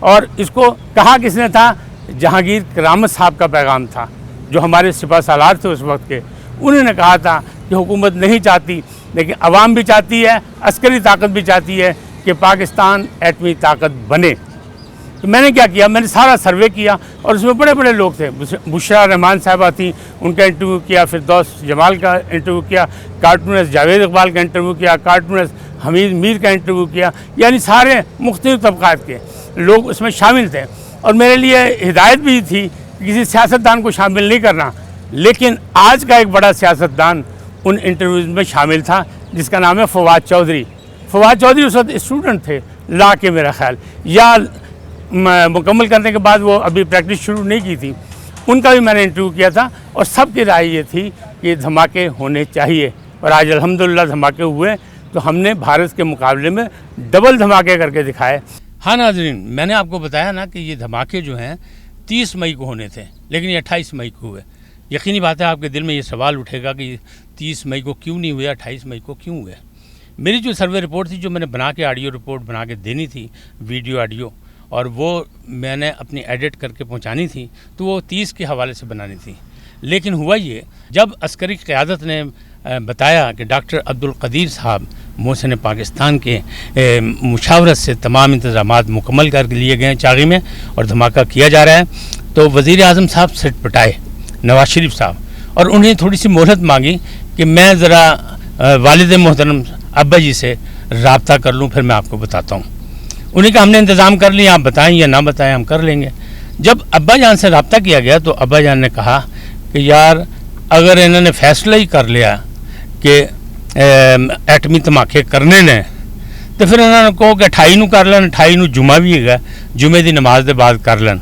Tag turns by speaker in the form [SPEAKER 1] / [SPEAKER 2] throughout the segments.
[SPEAKER 1] اور اس کو کہا کس نے تھا؟ جہانگیر کرامت صاحب کا پیغام تھا، جو ہمارے سپہ سالار تھے اس وقت کے. انہوں نے کہا تھا کہ حکومت نہیں چاہتی لیکن عوام بھی چاہتی ہے، عسکری طاقت بھی چاہتی ہے کہ پاکستان ایٹمی طاقت بنے. تو میں نے کیا کیا، میں نے سارا سروے کیا اور اس میں بڑے بڑے لوگ تھے. بشرا رحمان صاحبہ تھیں، ان کا انٹرویو کیا، فردوس جمال کا انٹرویو کیا، کارٹونسٹ جاوید اقبال کا انٹرویو کیا، کارٹونسٹ حمید میر کا انٹرویو کیا. یعنی سارے مختلف طبقات کے لوگ اس میں شامل تھے. اور میرے لیے ہدایت بھی تھی کہ کسی سیاستدان کو شامل نہیں کرنا. لیکن آج کا ایک بڑا سیاستدان ان انٹرویوز میں شامل تھا جس کا نام ہے فواد چودھری. فواد چودھری اس وقت اسٹوڈنٹ تھے لا کے، میرا خیال، یا مکمل کرنے کے بعد وہ ابھی پریکٹس شروع نہیں کی تھی. ان کا بھی میں نے انٹرویو کیا تھا اور سب کی رائے یہ تھی کہ دھماکے ہونے چاہیے. اور آج الحمدللہ دھماکے ہوئے تو ہم نے بھارت کے مقابلے میں ڈبل دھماکے کر کے دکھائے. ہاں ناظرین، میں نے آپ کو بتایا نا کہ یہ دھماکے جو ہیں 30 مئی کو ہونے تھے لیکن یہ 28 مئی کو ہوئے. یقینی بات ہے آپ کے دل میں یہ سوال اٹھے گا کہ 30 مئی کو کیوں نہیں ہوئے، 28 مئی کو کیوں ہوئے. میری جو سروے رپورٹ تھی، جو میں نے بنا کے آڈیو رپورٹ بنا کے دینی تھی، ویڈیو آڈیو، اور وہ میں نے اپنی ایڈٹ کر کے پہنچانی تھی، تو وہ 30 کے حوالے سے بنانی تھی. لیکن ہوا یہ، جب عسکری قیادت نے بتایا کہ ڈاکٹر عبدالقدیر صاحب محسن پاکستان کے مشاورت سے تمام انتظامات مکمل کر لیے گئے چاغی میں اور دھماکہ کیا جا رہا ہے، تو وزیر اعظم صاحب سٹ پٹائے نواز شریف صاحب، اور انہیں تھوڑی سی مہلت مانگی کہ میں ذرا والد محترم ابا جی سے رابطہ کر لوں، پھر میں آپ کو بتاتا ہوں. انہیں کہا ہم نے انتظام کر لیا، آپ بتائیں یا نہ بتائیں ہم کر لیں گے. جب ابا جان سے رابطہ کیا گیا تو ابا جان نے کہا کہ یار اگر انہوں نے فیصلہ ہی کر لیا کہ ایٹمی دھماکے کرنے نے، تو پھر انہوں نے کہو کہ 28 نو کر لین، 28 نو جمعہ بھی ہے، جمعے دی نماز دے بعد کر لین.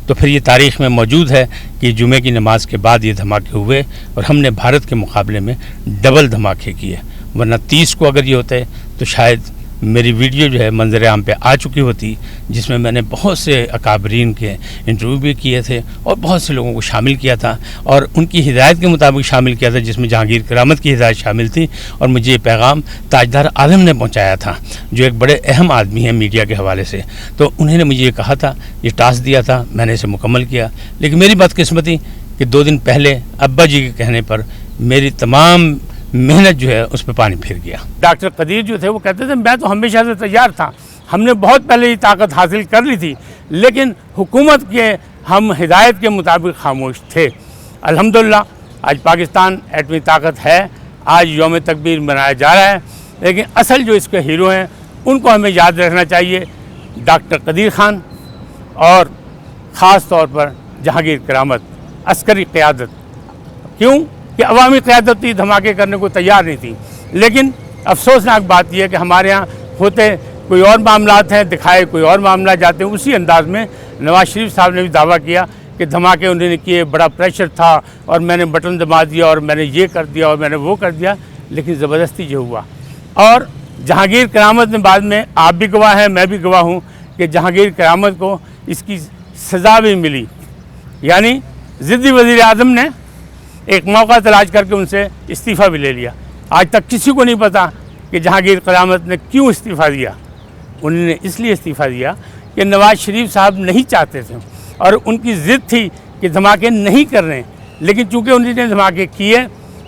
[SPEAKER 1] تو پھر یہ تاریخ میں موجود ہے کہ جمعے کی نماز کے بعد یہ دھماکے ہوئے اور ہم نے بھارت کے مقابلے میں ڈبل دھماکے کیے. ورنہ 30 کو اگر یہ ہوتے تو شاید میری ویڈیو جو ہے منظر عام پہ آ چکی ہوتی، جس میں میں نے بہت سے اکابرین کے انٹرویو بھی کیے تھے اور بہت سے لوگوں کو شامل کیا تھا اور ان کی ہدایت کے مطابق شامل کیا تھا، جس میں جہانگیر کرامت کی ہدایت شامل تھی. اور مجھے یہ پیغام تاجدار عالم نے پہنچایا تھا، جو ایک بڑے اہم آدمی ہیں میڈیا کے حوالے سے. تو انہوں نے مجھے یہ کہا تھا، یہ ٹاسک دیا تھا، میں نے اسے مکمل کیا. لیکن میری بدقسمتی کہ 2 دن پہلے ابا جی کے کہنے پر میری تمام محنت جو ہے اس پہ پانی پھر گیا. ڈاکٹر قدیر جو تھے وہ کہتے تھے میں تو ہمیشہ سے تیار تھا، ہم نے بہت پہلے یہ طاقت حاصل کر لی تھی، لیکن حکومت کے ہم ہدایت کے مطابق خاموش تھے. الحمدللہ آج پاکستان ایٹمی طاقت ہے، آج یوم تکبیر منایا جا رہا ہے. لیکن اصل جو اس کے ہیرو ہیں ان کو ہمیں یاد رکھنا چاہیے، ڈاکٹر قدیر خان اور خاص طور پر جہانگیر کرامت، عسکری قیادت. کیوں کہ عوامی قیادت تھی، دھماکے کرنے کو تیار نہیں تھی. لیکن افسوسناک بات یہ ہے کہ ہمارے ہاں ہوتے کوئی اور معاملات ہیں، دکھائے کوئی اور معاملات جاتے ہیں. اسی انداز میں نواز شریف صاحب نے بھی دعویٰ کیا کہ دھماکے انہوں نے کیے، بڑا پریشر تھا اور میں نے بٹن دبا دیا اور میں نے یہ کر دیا اور میں نے وہ کر دیا. لیکن زبردستی جو ہوا، اور جہانگیر کرامت نے بعد میں، آپ بھی گواہ ہیں میں بھی گواہ ہوں کہ جہانگیر کرامت کو اس کی سزا بھی ملی. یعنی ضدی وزیر اعظم نے ایک موقع تلاش کر کے ان سے استعفیٰ بھی لے لیا. آج تک کسی کو نہیں پتا کہ جہانگیر کرامت نے کیوں استعفیٰ دیا. انہوں نے اس لیے استعفیٰ دیا کہ نواز شریف صاحب نہیں چاہتے تھے اور ان کی ضد تھی کہ دھماکے نہیں کر رہے ہیں. لیکن چونکہ انہوں نے دھماکے کیے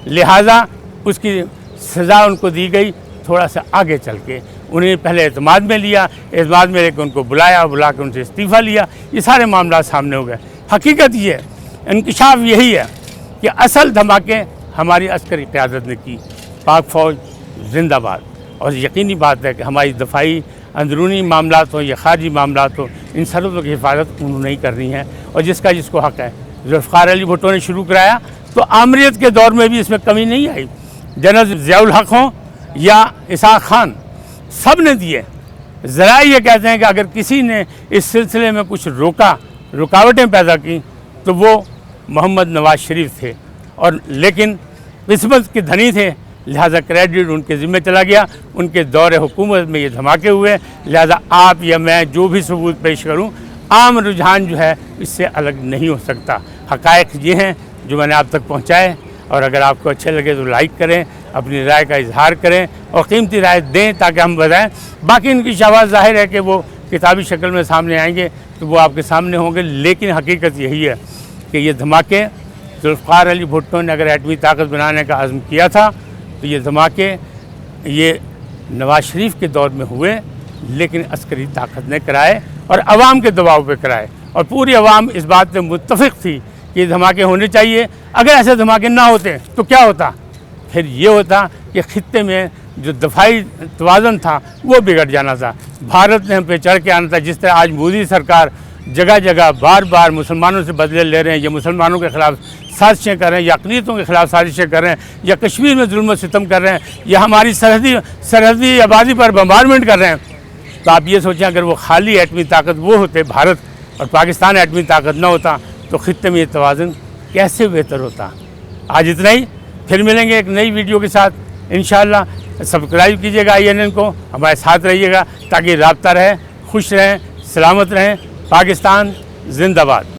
[SPEAKER 1] لہٰذا اس کی سزا ان کو دی گئی. تھوڑا سا آگے چل کے انہوں نے پہلے اعتماد میں لیا، اعتماد میں لے کے ان کو بلا کے ان سے استعفیٰ لیا. یہ سارے معاملات سامنے ہو گئے. حقیقت یہ ہے، انکشاف یہی ہے کہ اصل دھماکے ہماری عسکری قیادت نے کی. پاک فوج زندہ باد. اور یقینی بات ہے کہ ہماری دفاعی اندرونی معاملات ہوں یا خارجی معاملات ہوں، ان سرحدوں کی حفاظت انہوں نے کرنی ہے اور جس کو حق ہے. ذوالفقار علی بھٹو نے شروع کرایا تو آمریت کے دور میں بھی اس میں کمی نہیں آئی. جنرل ضیاء الحق ہوں یا اسحاق خان، سب نے دیے. ذرائع یہ کہتے ہیں کہ اگر کسی نے اس سلسلے میں کچھ رکاوٹیں پیدا کی تو وہ محمد نواز شریف تھے. اور لیکن قسمت کے دھنی تھے، لہذا کریڈٹ ان کے ذمہ چلا گیا. ان کے دور حکومت میں یہ دھماکے ہوئے. لہذا آپ یا میں جو بھی ثبوت پیش کروں، عام رجحان جو ہے اس سے الگ نہیں ہو سکتا. حقائق یہ ہیں جو میں نے آپ تک پہنچائے. اور اگر آپ کو اچھے لگے تو لائک کریں، اپنی رائے کا اظہار کریں اور قیمتی رائے دیں تاکہ ہم بتائیں. باقی ان کی شواہد ظاہر ہے کہ وہ کتابی شکل میں سامنے آئیں گے تو وہ آپ کے سامنے ہوں گے، لیکن حقیقت یہی ہے کہ یہ دھماکے ذوالفقار علی بھٹو نے اگر ایٹمی طاقت بنانے کا عزم کیا تھا تو یہ دھماکے یہ نواز شریف کے دور میں ہوئے، لیکن عسکری طاقت نے کرائے اور عوام کے دباؤ پہ کرائے، اور پوری عوام اس بات پہ متفق تھی کہ یہ دھماکے ہونے چاہیے۔ اگر ایسے دھماکے نہ ہوتے تو کیا ہوتا؟ پھر یہ ہوتا کہ خطے میں جو دفاعی توازن تھا وہ بگڑ جانا تھا، بھارت نے ہم پہ چڑھ کے آنا تھا۔ جس طرح آج مودی سرکار جگہ جگہ بار بار مسلمانوں سے بدلے لے رہے ہیں، یا مسلمانوں کے خلاف سازشیں کر رہے ہیں، یا اقلیتوں کے خلاف سازشیں کر رہے ہیں، یا کشمیر میں ظلم و ستم کر رہے ہیں، یا ہماری سرحدی آبادی پر بمبارمنٹ کر رہے ہیں، تو آپ یہ سوچیں اگر وہ خالی ایٹمی طاقت وہ ہوتے بھارت اور پاکستان ایٹمی طاقت نہ ہوتا تو خطے میں یہ توازن کیسے بہتر ہوتا۔ آج اتنا ہی، پھر ملیں گے ایک نئی ویڈیو کے ساتھ انشاءاللہ۔ سبسکرائب کیجیے گا INN کو، ہمارے ساتھ رہیے گا تاکہ رابطہ رہے، خوش رہیں، سلامت رہیں۔ پاکستان زندہ باد۔